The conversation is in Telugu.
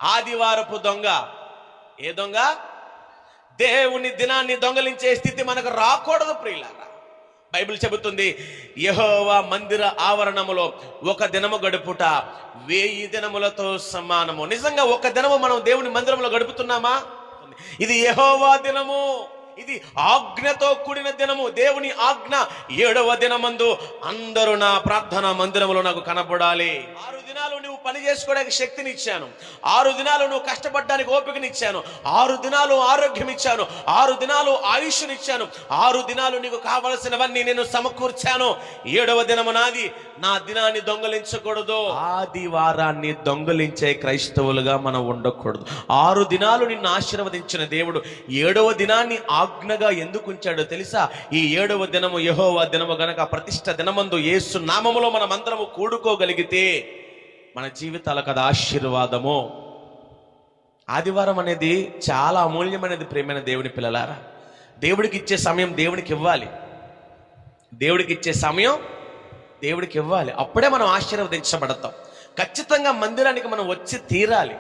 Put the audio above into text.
ఆదివారపు దొంగ. ఏ దొంగ? దేవుని దినాన్ని దొంగలించే స్థితి మనకు రాకూడదు ప్రియులారా. బైబిల్ చెబుతుంది, యెహోవా మందిర ఆవరణములో ఒక దినము గడుపుట 1000 దినములతో సమానము. నిజంగా ఒక దినము మనం దేవుని మందిరంలో గడుపుతున్నామా? ఇది యెహోవా దినము, ఇది ఆజ్ఞతో కూడిన దినము. దేవుని ఆజ్ఞ 7వ దినమందు అందరూ నా ప్రార్థనా మందిరంలో నాకు కనపడాలి. 6 దినాలు నువ్వు పని చేసుకోవడానికి శక్తిని ఇచ్చాను, 6 దినాలు నువ్వు కష్టపడడానికి ఓపికనిచ్చాను, 6 దినాలు ఆరోగ్యం ఇచ్చాను, 6 దినాలు ఆయుష్నిచ్చాను, 6 దినాలు నీకు కావలసినవన్నీ నేను సమకూర్చాను. 7వ దినము నాది. నా దినాన్ని దొంగలించకూడదు. ఆదివారాన్ని దొంగలించే క్రైస్తవులుగా మనం ఉండకూడదు. 6 దినాలు నిన్ను ఆశీర్వదించిన దేవుడు 7వ దినాన్ని ఆజ్ఞగా ఎందుకు ఉంచాడో తెలుసా? ఈ 7వ దినము యెహోవా దినము గనక ప్రతిష్ఠ దినమందు యేసు నామములో మనం అందరము కూడుకోగలిగితే మన జీవితాలకు అది ఆశీర్వాదము. ఆదివారం అనేది చాలా అమూల్యమైనది ప్రియమైన దేవుని పిల్లలారా. దేవుడికి ఇచ్చే సమయం దేవునికి ఇవ్వాలి, దేవుడికి ఇచ్చే సమయం దేవుడికి ఇవ్వాలి. అప్పుడే మనం ఆశీర్వదించబడతాం. ఖచ్చితంగా మందిరానికి మనం వచ్చి తీరాలి.